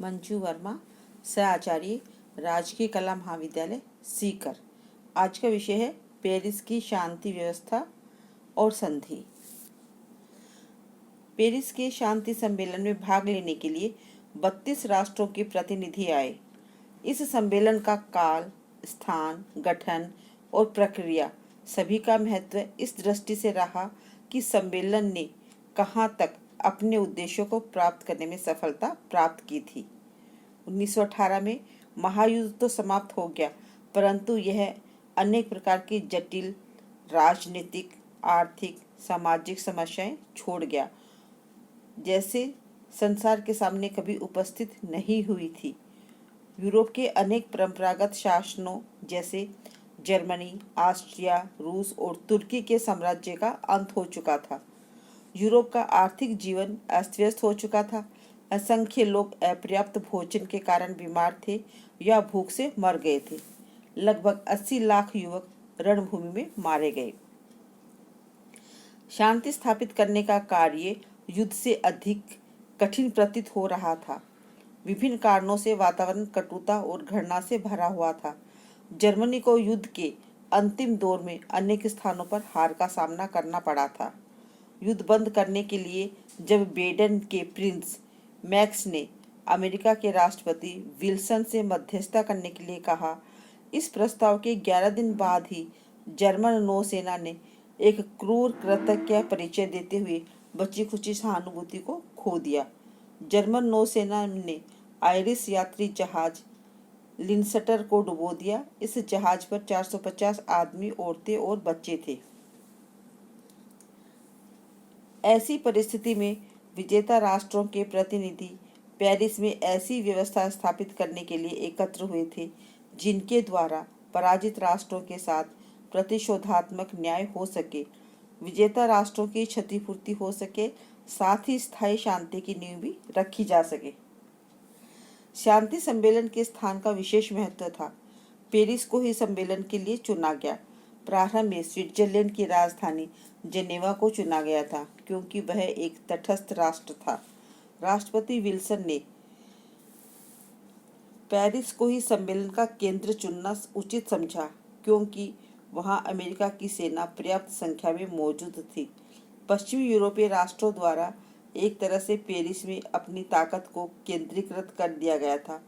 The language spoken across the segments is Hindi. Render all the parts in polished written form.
मंजू वर्मा, सह आचार्य, राजकीय कला महाविद्यालय, सीकर। आज का विषय है पेरिस की शांति व्यवस्था और संधि। पेरिस के शांति सम्मेलन में भाग लेने के लिए 32 राष्ट्रों के प्रतिनिधि आए। इस सम्मेलन का काल, स्थान, गठन और प्रक्रिया सभी का महत्व इस दृष्टि से रहा कि सम्मेलन ने कहाँ तक अपने उद्देश्यों को प्राप्त करने में सफलता प्राप्त की थी। 1918 में महायुद्ध तो समाप्त हो गया, परंतु यह अनेक प्रकार की जटिल राजनीतिक, आर्थिक, सामाजिक समस्याएं छोड़ गया, जैसे संसार के सामने कभी उपस्थित नहीं हुई थी। यूरोप के अनेक परंपरागत शासनों जैसे जर्मनी, ऑस्ट्रिया, रूस और तुर्की के साम्राज्य का अंत हो चुका था। यूरोप का आर्थिक जीवन अस्त व्यस्त हो चुका था। असंख्य लोग अपर्याप्त भोजन के कारण बीमार थे या भूख से मर गए थे। लगभग 80 लाख युवक रणभूमि में मारे गए। शांति स्थापित करने का कार्य युद्ध से अधिक कठिन प्रतीत हो रहा था। विभिन्न कारणों से वातावरण कटुता और घृणा से भरा हुआ था। जर्मनी को युद्ध के अंतिम दौर में अनेक स्थानों पर हार का सामना करना पड़ा था। युद्ध बंद करने के लिए जब बेडन के प्रिंस मैक्स ने अमेरिका के राष्ट्रपति विल्सन से मध्यस्थता करने के लिए कहा, इस प्रस्ताव के 11 दिन बाद ही जर्मन नौसेना ने एक क्रूर कृत्य का परिचय देते हुए बची खुची सहानुभूति को खो दिया। जर्मन नौसेना ने आयरिश यात्री जहाज लिनस्टर को डुबो दिया। इस जहाज पर 450 आदमी, औरतें और बच्चे थे। ऐसी परिस्थिति में विजेता राष्ट्रों के प्रतिनिधि पेरिस में ऐसी व्यवस्था स्थापित करने के लिए एकत्र हुए थे जिनके द्वारा पराजित राष्ट्रों के साथ प्रतिशोधात्मक न्याय हो सके, विजेता राष्ट्रों की क्षतिपूर्ति हो सके, साथ ही स्थायी शांति की नींव भी रखी जा सके। शांति सम्मेलन के स्थान का विशेष महत्व था। पेरिस को ही सम्मेलन के लिए चुना गया। प्रारंभ में स्विट्जरलैंड की राजधानी जेनेवा को चुना गया था, क्योंकि वह एक तटस्थ राष्ट्र था। राष्ट्रपति विल्सन ने पेरिस को ही सम्मेलन का केंद्र चुनना उचित समझा, क्योंकि वहां अमेरिका की सेना पर्याप्त संख्या में मौजूद थी। पश्चिमी यूरोपीय राष्ट्रों द्वारा एक तरह से पेरिस में अपनी ताकत को केंद्रीकृत कर दिया गया था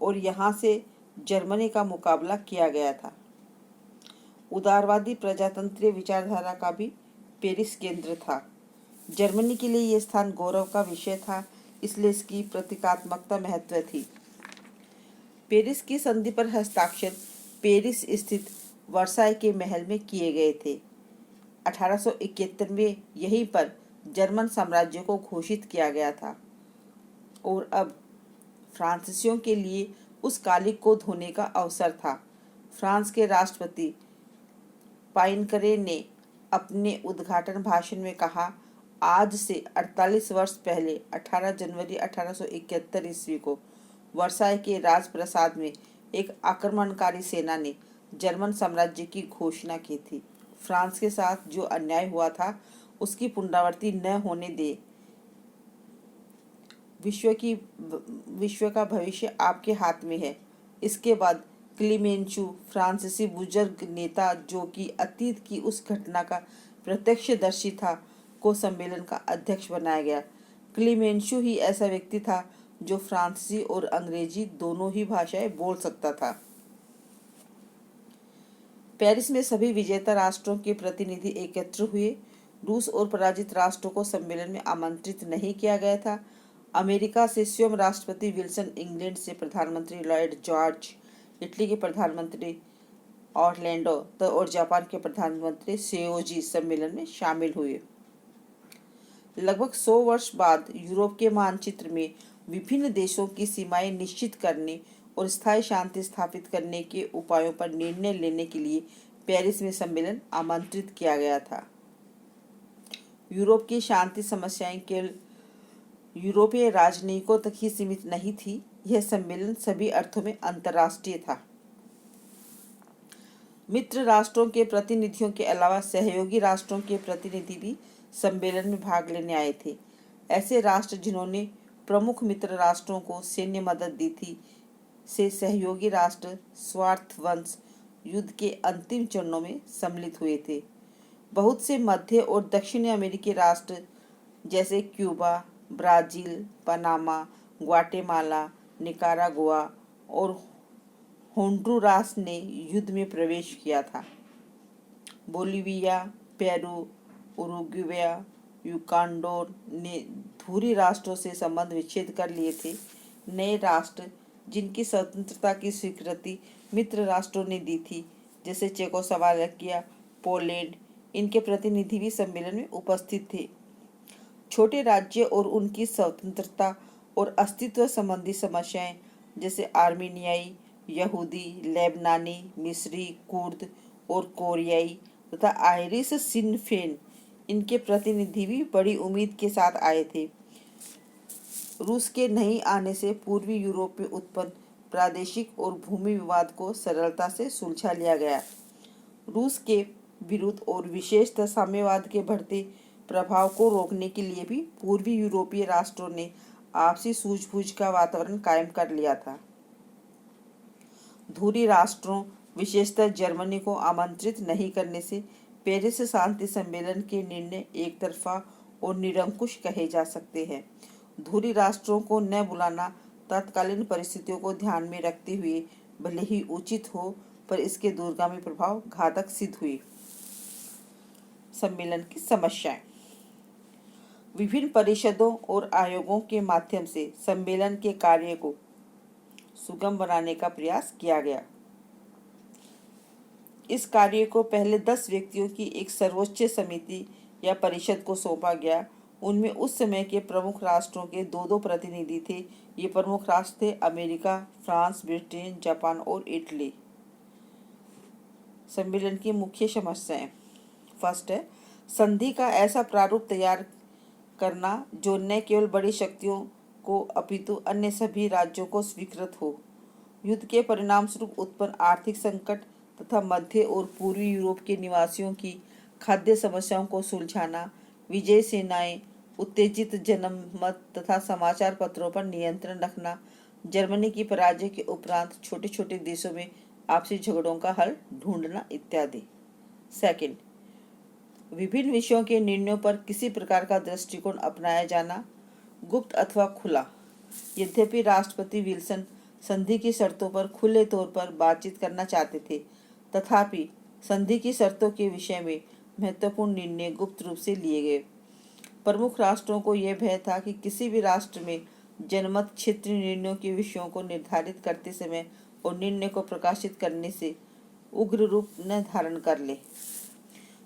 और यहाँ से जर्मनी का मुकाबला किया गया था। उदारवादी प्रजातंत्रीय विचारधारा का भी पेरिस केंद्र था। जर्मनी के लिए यह स्थान गौरव का विषय था, इसलिए इसकी प्रतीकात्मकता महत्व थी। पेरिस की संधि पर हस्ताक्षर पेरिस स्थित वर्साई के महल में किए गए थे। 1871 में यहीं पर जर्मन साम्राज्य को घोषित किया गया था और अब फ्रांसीसियों के लिए उस कालिक को धोने का अवसर था। फ्रांस के राष्ट्रपति पाइनकरे ने अपने उद्घाटन भाषण में कहा, आज से 48 वर्ष पहले 18 जनवरी 1871 ईस्वी को वर्साई के राजप्रासाद में एक आक्रमणकारी सेना ने जर्मन साम्राज्य की घोषणा की थी। फ्रांस के साथ जो अन्याय हुआ था उसकी पुनरावृत्ति न होने दे। विश्व का भविष्य आपके हाथ में है। इसके बाद क्लीमेंचू, फ्रांसीसी बुजुर्ग नेता जो कि अतीत की उस घटना का प्रत्यक्षदर्शी था, को सम्मेलन का अध्यक्ष बनाया गया। क्लीमेंचू ही ऐसा व्यक्ति था जो फ्रांसीसी और अंग्रेजी दोनों ही भाषाएं बोल सकता था। पेरिस में सभी विजेता राष्ट्रों के प्रतिनिधि एकत्र हुए। रूस और पराजित राष्ट्रों को सम्मेलन में आमंत्रित नहीं किया गया था। अमेरिका से स्वयं राष्ट्रपति विल्सन, इंग्लैंड से प्रधानमंत्री लॉर्ड जॉर्ज, इटली के प्रधानमंत्री ऑरलैंडो और जापान के प्रधानमंत्री सेयोजी सम्मेलन में शामिल हुए। लगभग 100 वर्ष बाद यूरोप के मानचित्र में विभिन्न देशों की सीमाएं निश्चित करने और स्थायी शांति स्थापित करने के उपायों पर निर्णय लेने के लिए पेरिस में सम्मेलन आमंत्रित किया गया था। यूरोप की शांति समस्याएं केवल यूरोपीय राजनयिकों तक ही सीमित नहीं थी। यह सम्मेलन सभी अर्थों में अंतर्राष्ट्रीय था। मित्र राष्ट्रों के प्रतिनिधियों के अलावा सहयोगी राष्ट्रों के प्रतिनिधि भी सम्मेलन में भाग लेने आए थे। ऐसे राष्ट्र जिन्होंने प्रमुख मित्र राष्ट्रों को सैन्य मदद दी थी, से सहयोगी राष्ट्र स्वार्थवश युद्ध के अंतिम चरणों में सम्मिलित हुए थे। बहुत से मध्य और दक्षिणी अमेरिकी राष्ट्र जैसे Cuba, Brazil, Panama, Guatemala, Nicaragua और होंडुरास ने युद्ध में प्रवेश किया था। बोलिविया, पेरू, उरुग्वे, यूकांडोर ने धुरी राष्ट्रों से संबंध विच्छेद कर लिए थे। नए राष्ट्र जिनकी स्वतंत्रता की स्वीकृति मित्र राष्ट्रों ने दी थी, जैसे चेकोस्लोवाकिया, पोलैंड, इनके प्रतिनिधि भी सम्मेलन में उपस्थित थे। छोटे राज्य और उनकी स्वतंत्रता और अस्तित्व संबंधी समस्याएं जैसे आर्मीनियाई, यहूदी, लेबनानी, मिस्री, कुर्द और कोरियाई तथा आयरिश सिन फेन, इनके प्रतिनिधि भी बड़ी उम्मीद के साथ आए थे। रूस के नहीं आने से पूर्वी यूरोप में उत्पन्न प्रादेशिक और भूमि विवाद को सरलता से सुलझा लिया गया। रूस के विरुद्ध और विशेषतः साम्यवाद के बढ़ते प्रभाव को रोकने के लिए भी पूर्वी यूरोपीय राष्ट्रों ने आपसी सूझबूझ का वातावरण कायम कर लिया था। धुरी राष्ट्रों, विशेषतः जर्मनी को आमंत्रित नहीं करने से पेरिस शांति सम्मेलन के निर्णय एक तरफा और निरंकुश कहे जा सकते हैं। धुरी राष्ट्रों को न बुलाना तत्कालीन परिस्थितियों को ध्यान में रखते हुए भले ही उचित हो, पर इसके दूरगामी प्रभाव घातक सिद्ध हुए। सम्मेलन की समस्याएं। विभिन्न परिषदों और आयोगों के माध्यम से सम्मेलन के कार्य को सुगम बनाने का प्रयास किया गया। इस कार्य को पहले 10 व्यक्तियों की एक सर्वोच्च समिति या परिषद को सौंपा गया। उनमें उस समय के प्रमुख राष्ट्रों के 2-2 प्रतिनिधि थे। ये प्रमुख राष्ट्र थे अमेरिका, फ्रांस, ब्रिटेन, जापान और इटली। सम्मेलन की मुख्य समस्याएं। फर्स्ट है संधि का ऐसा प्रारूप तैयार करना जो न केवल बड़ी शक्तियों को अपितु अन्य सभी राज्यों को स्वीकृत हो। युद्ध के परिणाम स्वरूप उत्पन्न आर्थिक संकट तथा मध्य और पूर्वी यूरोप के निवासियों की खाद्य समस्याओं को सुलझाना। विजयी सेनाएं, उत्तेजित जनमत तथा समाचार पत्रों पर नियंत्रण रखना। जर्मनी की पराजय के उपरांत छोटे छोटे देशों में आपसी झगड़ों का हल ढूंढना इत्यादि। सेकंड, विभिन्न विषयों के निर्णयों पर किसी प्रकार का दृष्टिकोण अपनाया जाना, गुप्त अथवा खुला। यद्यपि राष्ट्रपति विल्सन संधि की शर्तों पर खुले तौर पर बातचीत करना चाहते थे, तथापि संधि की शर्तों के विषय में महत्वपूर्ण निर्णय गुप्त रूप से लिए गए। प्रमुख राष्ट्रों को यह भय था कि किसी भी राष्ट्र में जनमत क्षेत्रीय निर्णयों के विषयों को निर्धारित करते समय और निर्णय को प्रकाशित करने से उग्र रूप न धारण कर ले।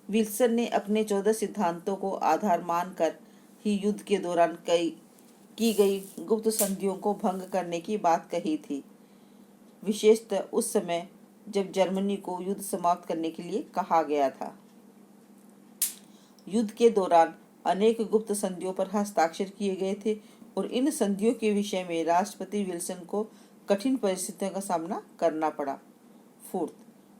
विल्सन ने अपने 14 सिद्धांतों को आधार मानकर ही युद्ध के दौरान की गई गुप्त संधियों को भंग करने की बात कही थी, विशेषतः उस समय जब जर्मनी को युद्ध समाप्त करने के लिए कहा गया था। युद्ध के दौरान अनेक गुप्त संधियों पर हस्ताक्षर किए गए थे और इन संधियों के विषय में राष्ट्रपति विल्सन को कठिन परिस्थितियों का सामना करना पड़ा। फोर्थ,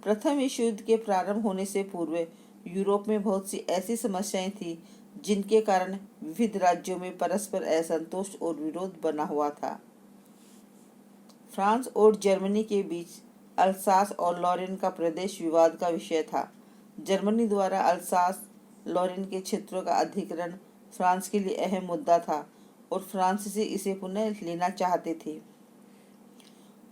प्रथम विश्व युद्ध के प्रारंभ होने से पूर्व यूरोप में बहुत सी ऐसी समस्याएं थी जिनके कारण विविध राज्यों में परस्पर असंतोष और विरोध बना हुआ था। फ्रांस और जर्मनी के बीच अल्सास और लॉरेन का प्रदेश विवाद का विषय था। जर्मनी द्वारा अल्सास लॉरेन के क्षेत्रों का अधिग्रहण फ्रांस के लिए अहम मुद्दा था और फ्रांसीसी इसे पुनः लेना चाहते थे।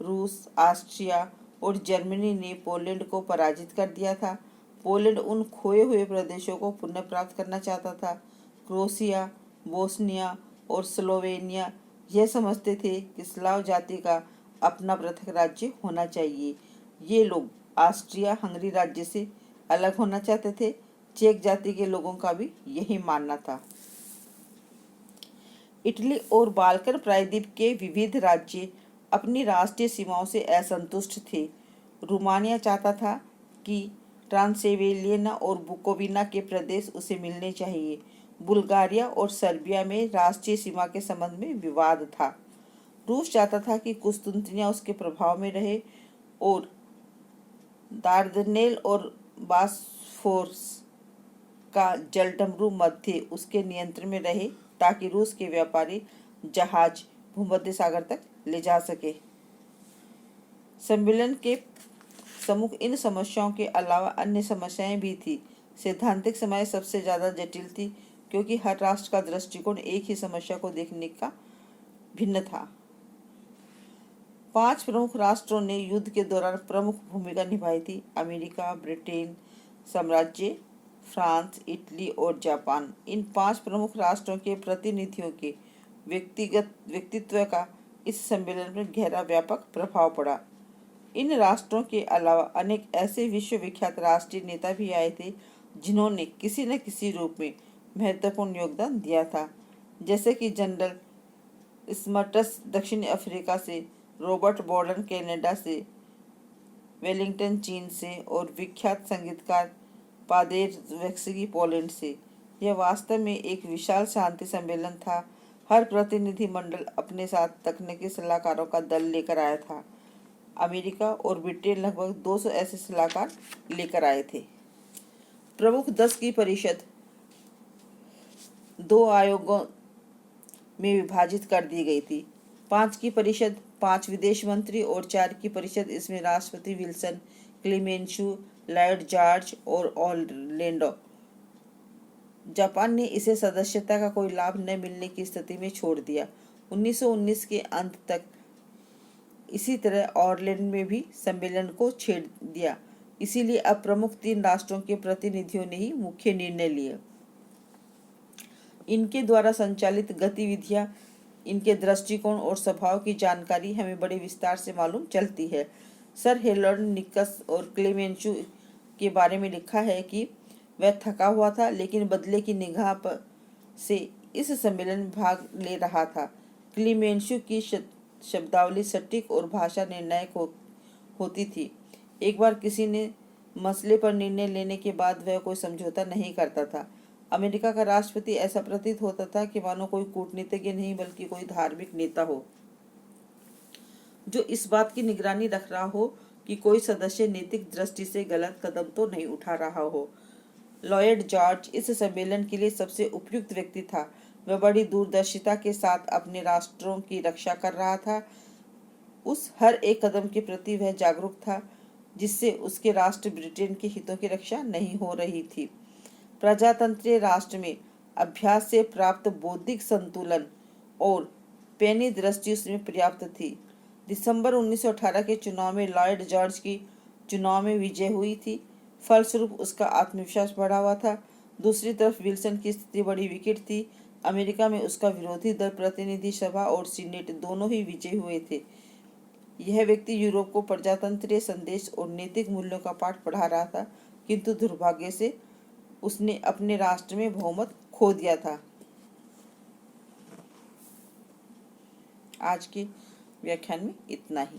रूस, ऑस्ट्रिया और जर्मनी ने पोलैंड को पराजित कर दिया था। पोलैंड उन खोए हुए प्रदेशों को पुनः प्राप्त करना चाहता था। क्रोएशिया, बोस्निया और स्लोवेनिया यह समझते थे कि स्लाव जाति का अपना पृथक राज्य होना चाहिए। ये लोग ऑस्ट्रिया हंगरी राज्य से अलग होना चाहते थे। चेक जाति के लोगों का भी यही मानना था। इटली और बाल्कन प्रायद्वीप के विविध राज्य अपनी राष्ट्रीय सीमाओं से असंतुष्ट थे। रोमानिया चाहता था कि ट्रांसिल्वेनिया और बुकोविना के प्रदेश उसे मिलने चाहिए। बुल्गारिया और सर्बिया में राष्ट्रीय सीमा के संबंध में विवाद था। रूस चाहता था कि कुस्तुंतनिया उसके प्रभाव में रहे और दार्दनेल और बास्फोरस का जलडमरू मध्य उसके नियंत्रण में रहे, ताकि रूस के व्यापारी जहाज भूमध्य सागर तक ले जा सके। सम्मेलन के सम्मुख इन समस्याओं के अलावा अन्य समस्याएं भी थी। सैद्धांतिक समस्या सबसे ज्यादा जटिल थी, क्योंकि हर राष्ट्र का दृष्टिकोण एक ही समस्या को देखने का भिन्न था। 5 प्रमुख राष्ट्रों ने युद्ध के दौरान प्रमुख भूमिका निभाई थी: अमेरिका, ब्रिटेन साम्राज्य, फ्रांस, इटली और जापान। इन 5 प्रमुख राष्ट्रों के प्रतिनिधियों के व्यक्तित्व का इस सम्मेलन पर गहरा व्यापक प्रभाव पड़ा। इन राष्ट्रों के अलावा अनेक ऐसे विश्वविख्यात राष्ट्रीय नेता भी आए थे जिन्होंने किसी न किसी रूप में महत्वपूर्ण योगदान दिया था, जैसे कि जनरल स्मर्टस दक्षिण अफ्रीका से, रॉबर्ट बॉर्डन कनाडा से, वेलिंगटन चीन से और विख्यात संगीतकार पादेरवस्की पोलैंड से। यह वास्तव में एक विशाल शांति सम्मेलन था। हर प्रतिनिधि मंडल अपने साथ तकनीकी सलाहकारों का दल लेकर आया था। अमेरिका और ब्रिटेन लगभग 200 ऐसे सलाहकार लेकर आए थे। प्रमुख 10 की परिषद 2 आयोगों में विभाजित कर दी गई थी। 5 की परिषद 5 विदेश मंत्री और 4 की परिषद, इसमें राष्ट्रपति विल्सन, क्लेमेंशु, लॉयड जॉर्ज और ऑरलैंडो। जापान ने इसे सदस्यता का कोई लाभ न मिलने की स्थिति में छोड़ दिया। 1919 के अंत तक इसी तरह ऑरलैंड में भी सम्मेलन को छेड़ दिया। इसीलिए अब प्रमुख 3 राष्ट्रों के प्रतिनिधियों ने ही मुख्य निर्णय लिए। इनके द्वारा संचालित गतिविधियां, इनके दृष्टिकोण और स्वभाव की जानकारी हमें बड़े विस्तार से मालूम चलती है। सर हेरोल्ड निकस और क्लेमेंशु के बारे में लिखा है कि वह थका हुआ था, लेकिन बदले की निगाह पर से इस सम्मेलन में भाग ले रहा था। क्लेमेंशु की शब्दावली सटीक और भाषा निर्णायक होती थी। एक बार किसी ने मसले पर निर्णय लेने के बाद वह कोई समझौता नहीं करता था। अमेरिका का राष्ट्रपति ऐसा प्रतीत होता था कि मानो कोई कूटनीतिज्ञ नहीं बल्कि कोई धार्मिक नेता हो, जो इस बात की निगरानी रख रहा हो कि कोई सदस्य नैतिक दृष्टि से गलत कदम तो नहीं उठा रहा हो। लॉयड जॉर्ज इस सम्मेलन के लिए सबसे उपयुक्त व्यक्ति था। वह बड़ी दूरदर्शिता के साथ अपने राष्ट्रों की रक्षा कर रहा था। उस हर एक कदम के प्रति वह जागरूक था जिससे उसके राष्ट्र ब्रिटेन के हितों की रक्षा नहीं हो रही थी। प्रजातंत्रीय राष्ट्र में अभ्यास से प्राप्त बौद्धिक संतुलन और पैनी दृष्टि उसमें पर्याप्त थी। दिसंबर 1918 के चुनाव में लॉयड जॉर्ज की चुनाव में विजय हुई थी। फलस्वरूप उसका आत्मविश्वास बढ़ा हुआ था। दूसरी तरफ विल्सन की स्थिति बड़ी विकट थी। अमेरिका में उसका विरोधी दल प्रतिनिधि सभा और सीनेट दोनों ही विजयी हुए थे। यह व्यक्ति यूरोप को प्रजातंत्रीय संदेश और नैतिक मूल्यों का पाठ पढ़ा रहा था, किंतु दुर्भाग्य से उसने अपने राष्ट्र में बहुमत खो दिया था। आज के व्याख्यान में इतना ही।